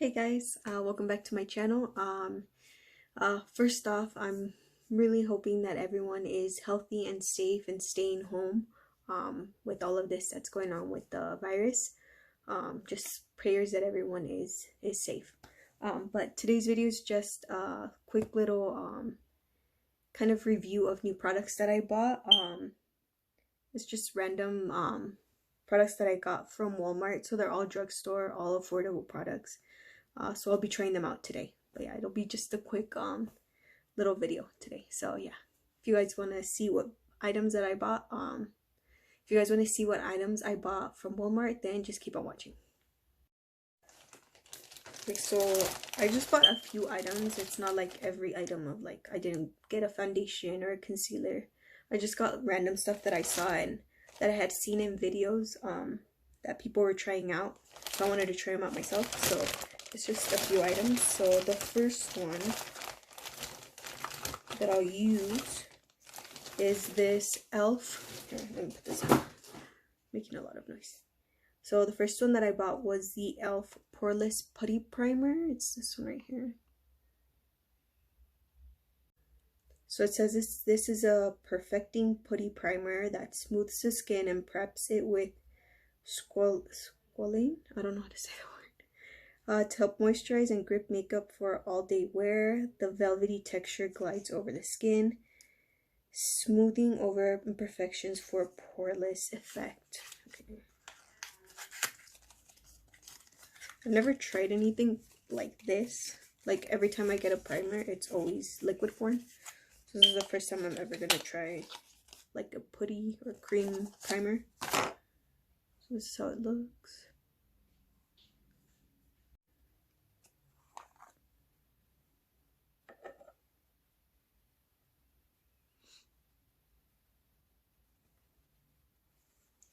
Hey guys, welcome back to my channel. First off, I'm really hoping that everyone is healthy and safe and staying home with all of this that's going on with the virus. Just prayers that everyone is safe. But today's video is just a quick little kind of review of new products that I bought. It's just random products that I got from Walmart, so they're all drugstore, all affordable products. So I'll be trying them out today. But yeah, it'll be just a quick little video today. So yeah, if you guys want to see what items that I bought, if you guys want to see what items I bought from Walmart, then just keep on watching. Okay, so I just bought a few items. It's not like every item of like I didn't get a foundation or a concealer. I just got random stuff that I saw and that I had seen in videos that people were trying out. So I wanted to try them out myself. So it's just a few items. So the first one that I'll use is this e.l.f. Here, let me put this on. Making a lot of noise. So the first one that I bought was the e.l.f. Poreless Putty Primer. It's this one right here. So it says this is a perfecting putty primer that smooths the skin and preps it with squalane. I don't know how to say the word. To help moisturize and grip makeup for all-day wear. The velvety texture glides over the skin, smoothing over imperfections for a poreless effect. Okay. I've never tried anything like this. Like every time I get a primer, it's always liquid form. So this is the first time I'm ever gonna try like a putty or cream primer. So this is how it looks.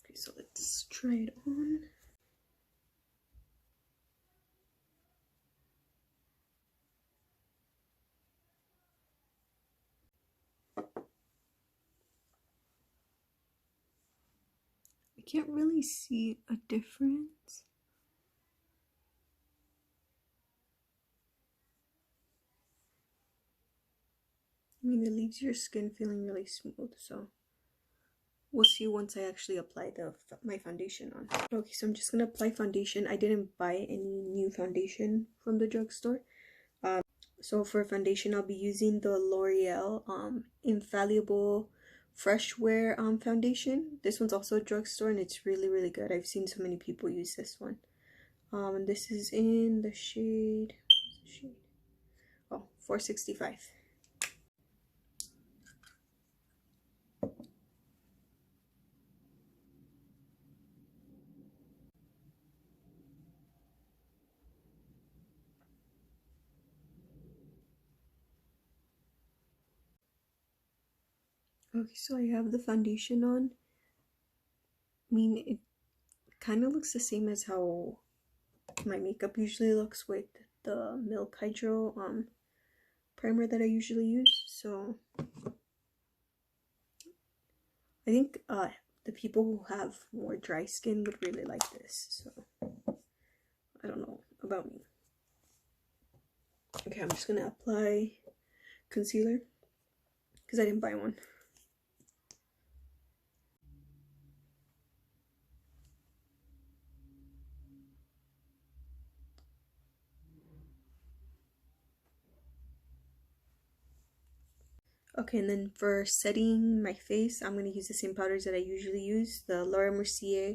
Okay, so let's try it on. I can't really see a difference. I mean, it leaves your skin feeling really smooth, so we'll see once I actually apply my foundation on. Okay, so I'm just gonna apply foundation. I didn't buy any new foundation from the drugstore. So for foundation, I'll be using the L'Oreal Infallible Fresh Wear foundation. This one's also a drugstore and it's really good. I've seen so many people use this one. And this is in the shade, oh, 465. Okay, so I have the foundation on. I mean, it kind of looks the same as how my makeup usually looks with the Milk Hydro primer that I usually use. So I think the people who have more dry skin would really like this. So I don't know about me. Okay, I'm just gonna apply concealer because I didn't buy one. Okay, and then for setting my face, I'm going to use the same powders that I usually use. The Laura Mercier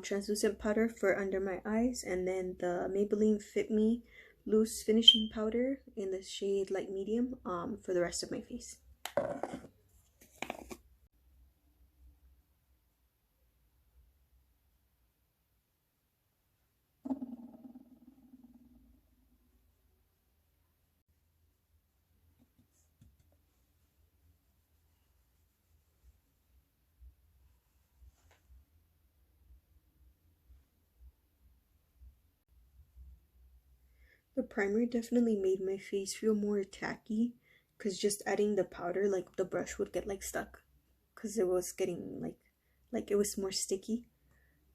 translucent powder for under my eyes, and then the Maybelline Fit Me loose finishing powder in the shade light medium for the rest of my face. The primer definitely made my face feel more tacky because just adding the powder, like the brush would get like stuck because it was getting like it was more sticky.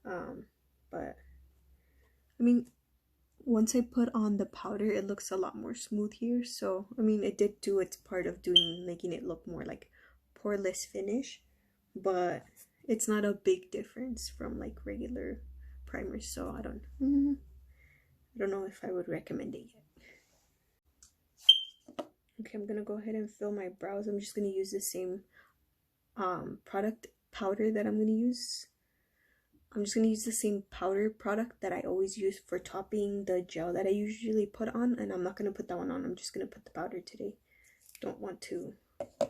But I mean, once I put on the powder, it looks a lot more smooth here. So I mean, it did do its part of making it look more like poreless finish, but it's not a big difference from like regular primers. So I don't know if I would recommend it yet. Okay, I'm gonna go ahead and fill my brows. I'm just gonna use the same product powder that I'm gonna use. I'm just gonna use the same powder product that I always use for topping the gel that I usually put on, and I'm not gonna put that one on. I'm just gonna put the powder today. Don't want to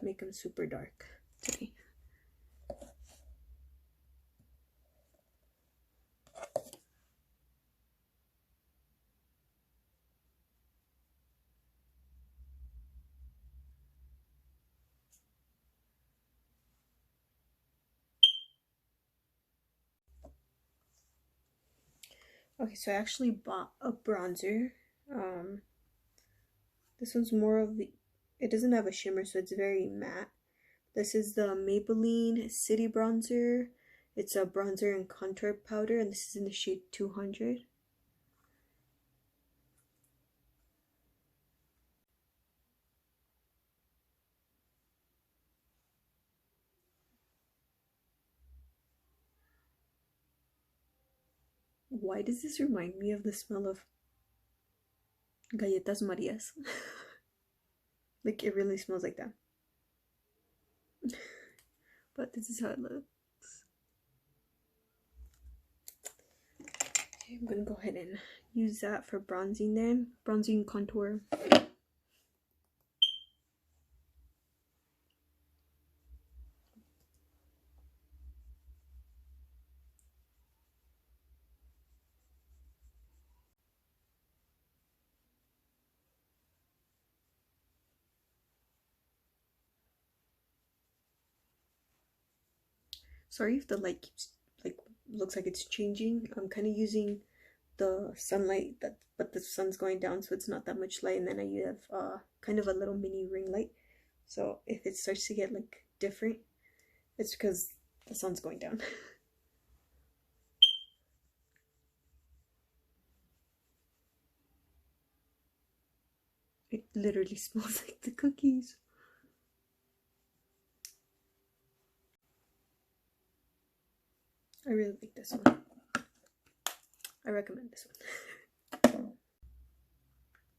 make them super dark today. Okay, so I actually bought a bronzer. This one's more of the, it doesn't have a shimmer, so it's very matte. This is the Maybelline City Bronzer. It's a bronzer and contour powder, and this is in the shade 200. Why does this remind me of the smell of Galletas Marias? Like, it really smells like that. But this is how it looks. Okay, I'm gonna go ahead and use that for bronzing then. Bronzing contour. Sorry if the light keeps, like, looks like it's changing. I'm kind of using the sunlight, but the sun's going down, so it's not that much light, and then I have kind of a little mini ring light. So if it starts to get like different, it's because the sun's going down. It literally smells like the cookies. I really like this one. I recommend this one.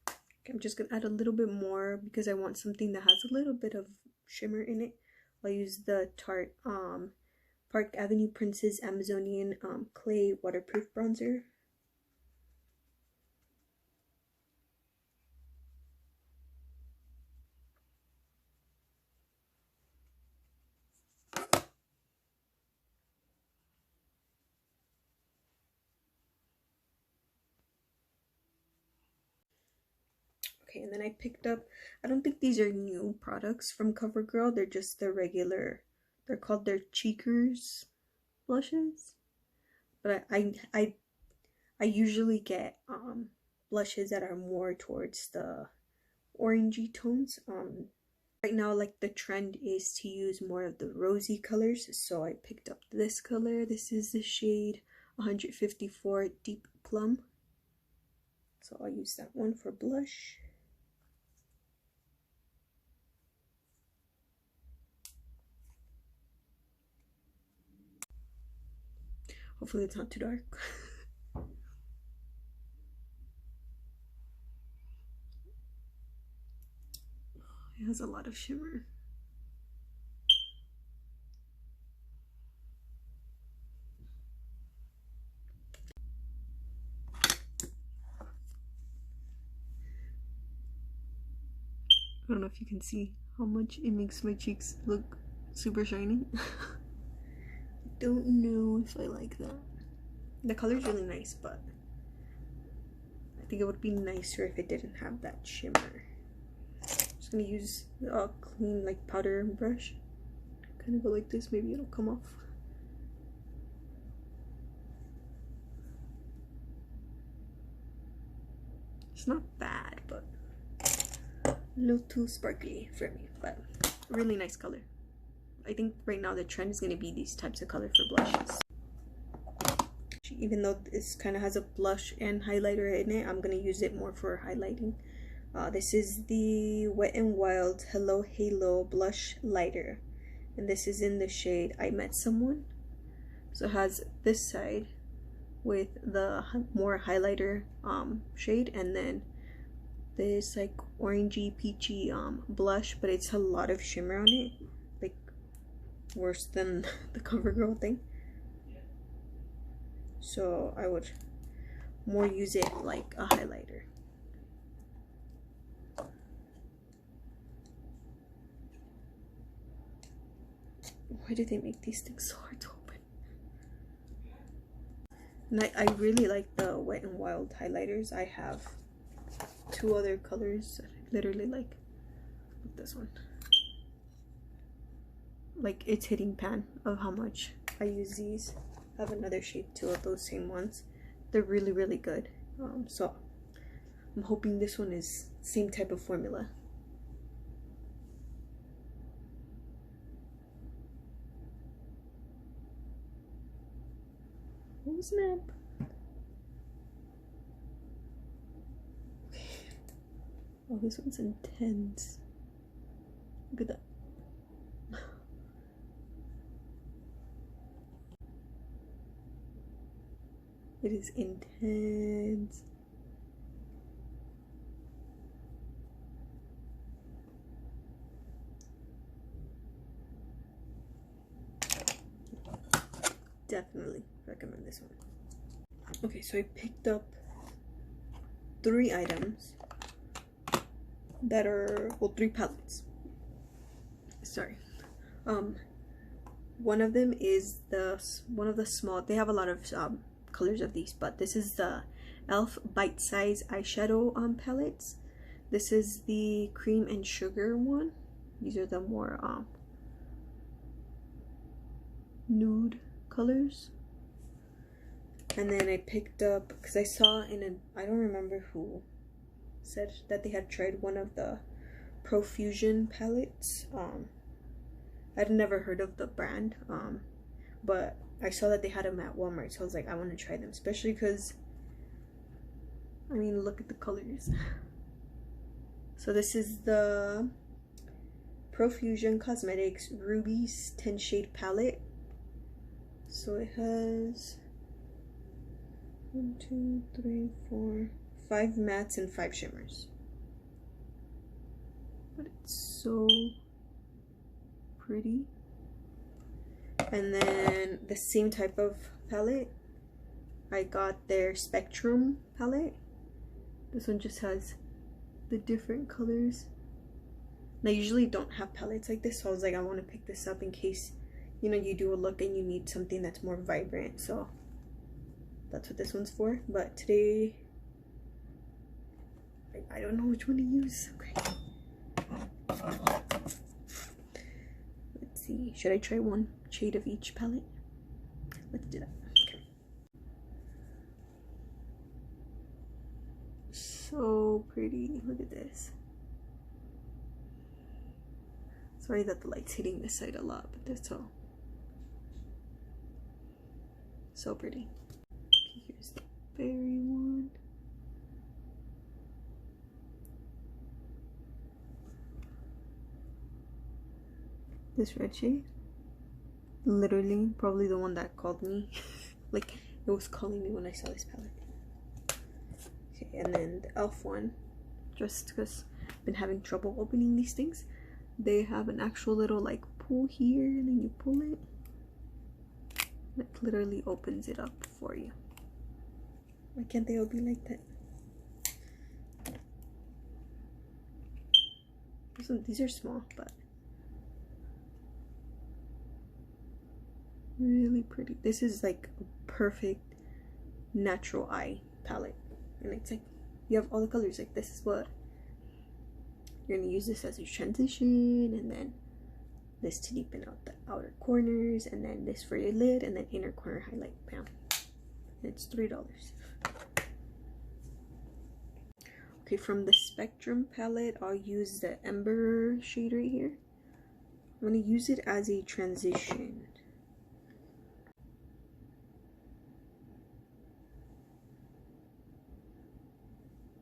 Okay, I'm just gonna add a little bit more because I want something that has a little bit of shimmer in it. I'll use the Tarte Park Avenue Princess Amazonian Clay Waterproof Bronzer. Okay, and then I picked up, I don't think these are new products from CoverGirl, they're just the regular, they're called their Cheekers blushes. But I usually get blushes that are more towards the orangey tones. Right now, like, the trend is to use more of the rosy colors, so I picked up this color. This is the shade 154 Deep Plum, so I'll use that one for blush. Hopefully it's not too dark. It has a lot of shimmer. I don't know if you can see how much it makes my cheeks look super shiny. Don't know if I like that. The color is really nice, but I think it would be nicer if it didn't have that shimmer. I'm just gonna use a clean, like, powder brush. Kind of go like this, maybe it'll come off. It's not bad, but a little too sparkly for me, but really nice color. I think right now the trend is going to be these types of color for blushes. even though this kind of has a blush and highlighter in it, I'm gonna use it more for highlighting. This is the Wet n Wild Hello Halo Blush Lighter, and this is in the shade I Met Someone. So it has this side with the more highlighter shade, and then this like orangey peachy blush, but it's a lot of shimmer on it, like worse than the CoverGirl thing. So I would more use it like a highlighter. Why do they make these things so hard to open? And I really like the Wet n Wild highlighters. I have 2 other colors that I literally like this one. Like, it's hitting pan of how much I use these. I have another shade too of those same ones. They're really good. So I'm hoping this one is same type of formula. Oh snap. Oh, this one's intense. Look at that. It is intense. Definitely recommend this one. Okay, so I picked up 3 items that are, well, 3 palettes. Sorry. One of them is one of the small, they have a lot of colors of these, but this is the e.l.f. Bite Size eyeshadow palettes. This is the cream and sugar one. These are the more nude colors. And then I picked up, because I saw in a, I don't remember who said that they had tried one of the Profusion palettes. I'd never heard of the brand, but I saw that they had them at Walmart, so I was like, I want to try them, especially because, I mean, look at the colors. So this is the Profusion Cosmetics Rubies 10 Shade Palette. So it has 1, 2, 3, 4, 5 mattes and 5 shimmers. But it's so pretty. And then the same type of palette, I got their Spectrum palette. This one just has the different colors. And I usually don't have palettes like this, so I was like, I want to pick this up in case, you know, you do a look and you need something that's more vibrant. So that's what this one's for. But today, I don't know which one to use. Okay. Let's see. Should I try one shade of each palette? Let's do that. Okay. So pretty. Look at this. Sorry that the light's hitting this side a lot, but that's all. So pretty. Okay, here's the berry one. This red shade, literally probably the one that called me. Like, it was calling me when I saw this palette. Okay, and then the e.l.f. one, just because I've been having trouble opening these things. They have an actual little like pull here, and then you pull it. It literally opens it up for you. Why can't they all be like that? These are small, but really pretty. This is like a perfect natural eye palette, and it's like you have all the colors. Like, this is what you're gonna use this as your transition, and then this to deepen out the outer corners, and then this for your lid, and then inner corner highlight. Bam. And it's $3. Okay, from the Spectrum palette, I'll use the Ember shade right here. I'm gonna use it as a transition.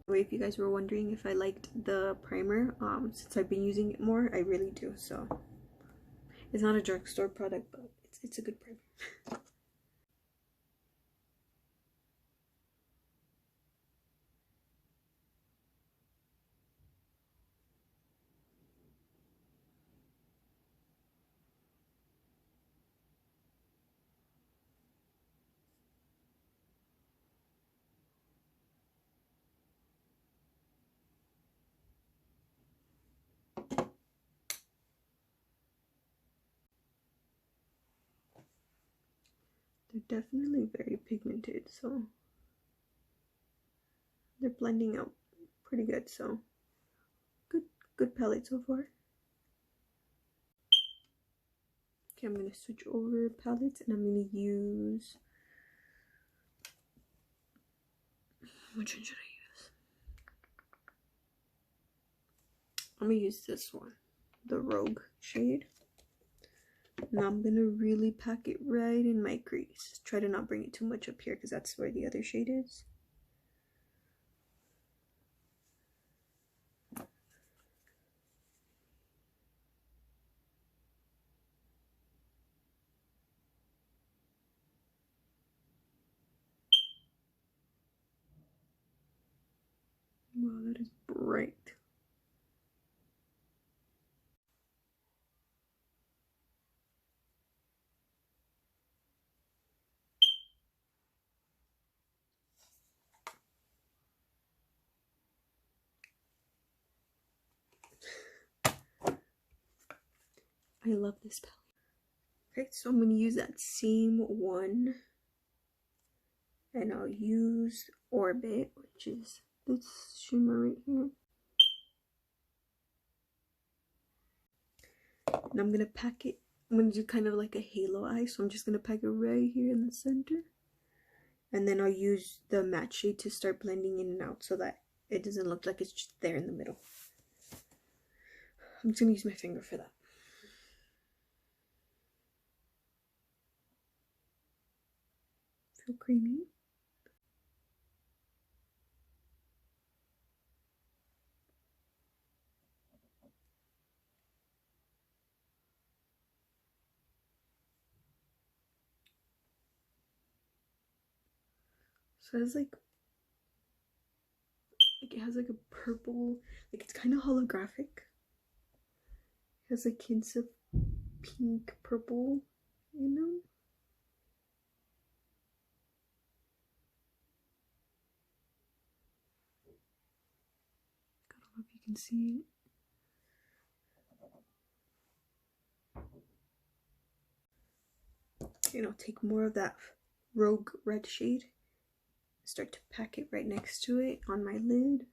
If you guys were wondering if I liked the primer, since I've been using it more, I really do. So it's not a drugstore product, but it's a good primer. They're definitely very pigmented, so they're blending out pretty good. So good palette so far. Okay, I'm gonna switch over palettes and I'm gonna use, which one should I use? I'm gonna use this one, the Rogue shade. Now I'm gonna really pack it right in my crease. Try to not bring it too much up here because that's where the other shade is. Wow, that is bright. I love this palette. Okay, so I'm gonna use that same one, and I'll use Orbit, which is this shimmer right here. And I'm gonna pack it, I'm gonna do kind of like a halo eye, so I'm just gonna pack it right here in the center. And then I'll use the matte shade to start blending in and out so that it doesn't look like it's just there in the middle. I'm just gonna use my finger for that. Feel creamy. So it's like it has like a purple, like it's kind of holographic. It has like hints of pink, purple, you know? I don't know if you can see it. And I'll take more of that Rogue red shade, start to pack it right next to it on my lid.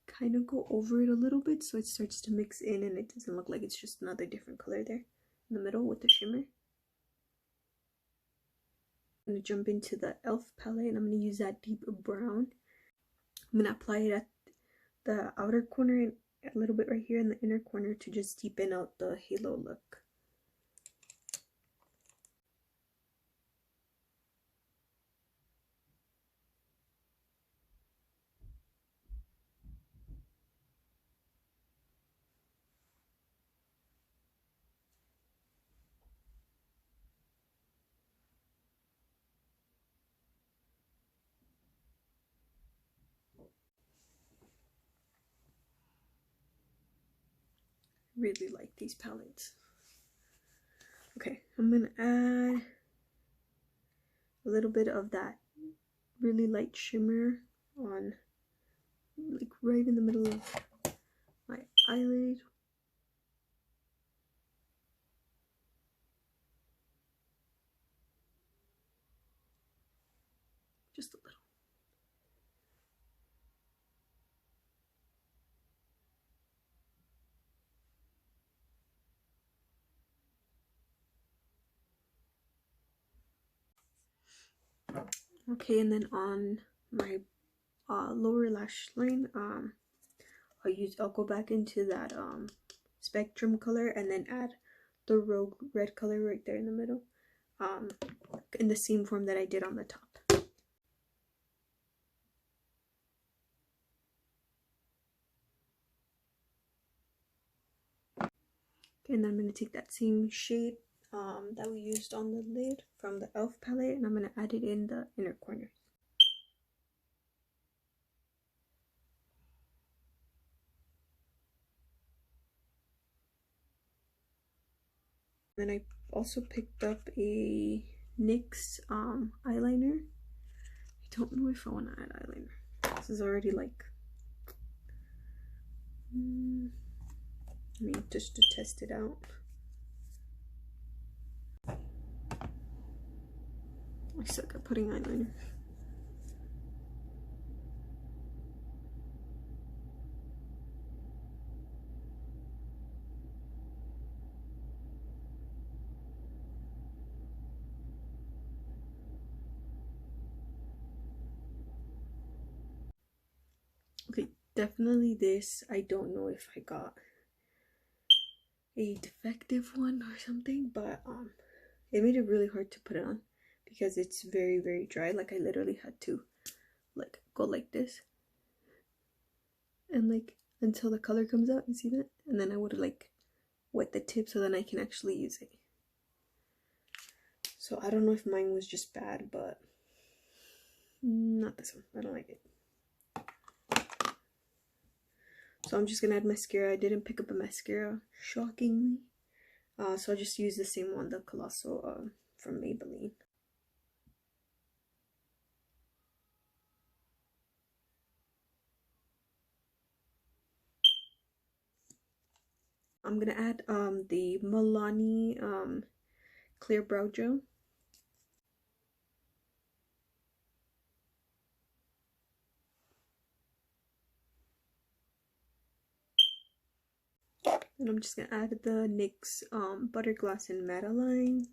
Kind of go over it a little bit so it starts to mix in and it doesn't look like it's just another different color there in the middle with the shimmer. I'm going to jump into the e.l.f. palette and I'm going to use that deep brown. I'm going to apply it at the outer corner and a little bit right here in the inner corner to just deepen out the halo look. Really like these palettes. Okay, I'm gonna add a little bit of that really light shimmer on, like right in the middle of my eyelid. Just a little. Okay, and then on my lower lash line, I'll go back into that spectrum color and then add the rogue red color right there in the middle, in the same form that I did on the top. Okay, and then I'm going to take that same shade that we used on the lid from the e.l.f. palette, and I'm going to add it in the inner corners. Then I also picked up a NYX eyeliner. I don't know if I want to add eyeliner. This is already like, I mean, just to test it out. I suck at putting eyeliner. Okay, definitely this. I don't know if I got a defective one or something, but it made it really hard to put it on because it's very, very dry. Like I literally had to like go like this and like until the color comes out, you see that? And then I would like wet the tip so then I can actually use it. So I don't know if mine was just bad, but not this one. I don't like it. So I'm just gonna add mascara. I didn't pick up a mascara, shockingly. So I just used the same one, the Colossal from Maybelline. I'm gonna add the Milani clear brow gel. And I'm just gonna add the NYX Butter Gloss in Madeline.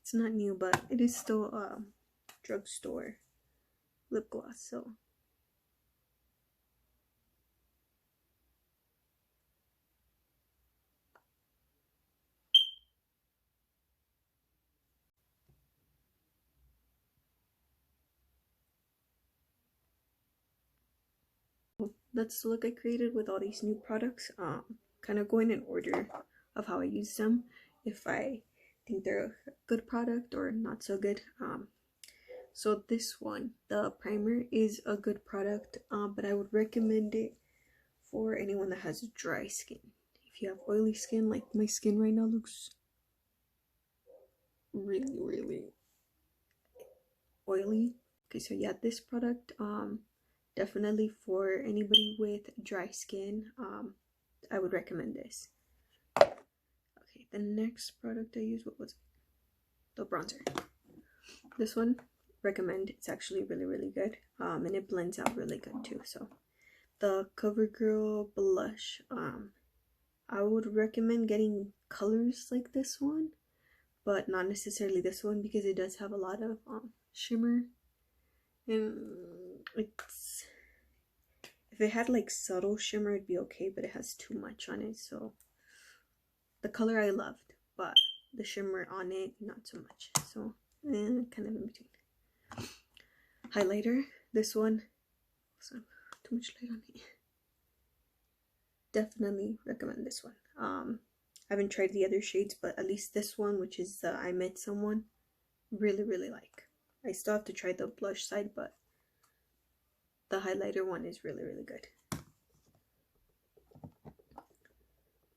It's not new, but it is still drugstore lip gloss, so. That's the look I created with all these new products. Kind of going in order of how I use them, if I think they're a good product or not so good. So this one, the primer, is a good product, but I would recommend it for anyone that has dry skin. If you have oily skin, like my skin right now looks really, really oily. Okay, so yeah, this product, definitely for anybody with dry skin, I would recommend this. Okay, the next product I used, what was it? The bronzer. This one, recommend. It's actually really, really good, and it blends out really good too. So the CoverGirl blush, I would recommend getting colors like this one, but not necessarily this one because it does have a lot of shimmer, and it's, if it had like subtle shimmer it'd be okay, but it has too much on it. So the color I loved, but the shimmer on it not so much. So kind of in between. Highlighter, this one, so too much light on it. Definitely recommend this one. I haven't tried the other shades, but at least this one, which is the I Met Someone, really, really like. I still have to try the blush side, but the highlighter one is really, really good.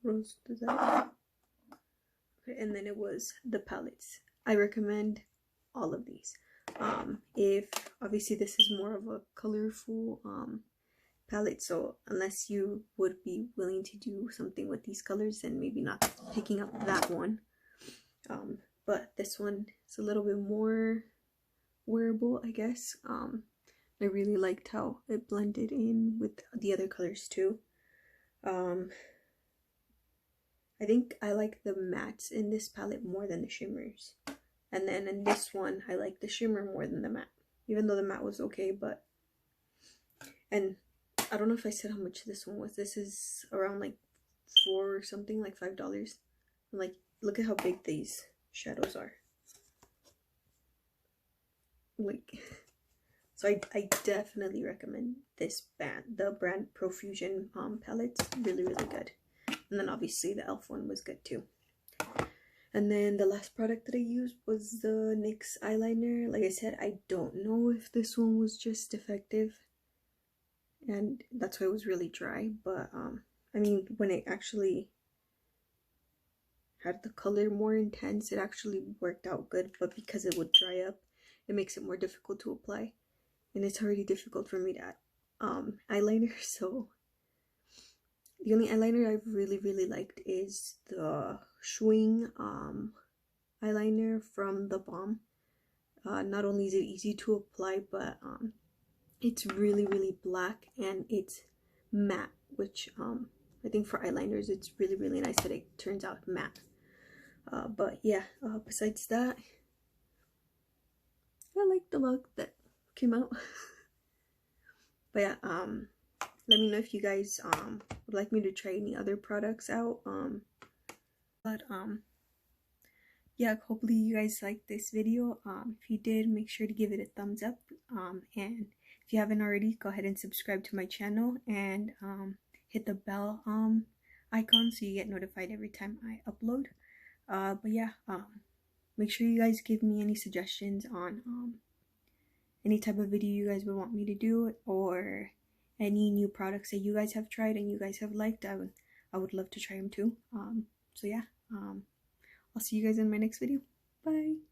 Rose, does that? Okay, and then it was the palettes. I recommend all of these. If obviously this is more of a colorful palette, so unless you would be willing to do something with these colors, then maybe not picking up that one. But this one is a little bit more wearable, I guess. I really liked how it blended in with the other colors too. I think I like the mattes in this palette more than the shimmers, and then in this one I like the shimmer more than the matte. even though the matte was okay. But, and I don't know if I said how much this one was. This is around like $4 or something, like $5. And like, look at how big these shadows are. Like, so I definitely recommend this the brand Profusion palettes. Really, really good. And then obviously the e.l.f. one was good too. And then the last product that I used was the NYX eyeliner. Like I said, I don't know if this one was just defective, and that's why it was really dry. But I mean, when it actually had the color more intense, it actually worked out good. But because it would dry up, it makes it more difficult to apply, and it's already difficult for me to eyeliner. So the only eyeliner I've really liked is the Schwing eyeliner from The Balm. Not only is it easy to apply, but it's really black and it's matte, which I think for eyeliners it's really nice that it turns out matte. But yeah, besides that, I like the look that came out. But yeah, let me know if you guys would like me to try any other products out. But yeah, hopefully you guys liked this video. If you did, make sure to give it a thumbs up. And if you haven't already, go ahead and subscribe to my channel and hit the bell icon so you get notified every time I upload. But yeah, make sure you guys give me any suggestions on any type of video you guys would want me to do, or any new products that you guys have tried and you guys have liked. I would love to try them too. So yeah, I'll see you guys in my next video. Bye.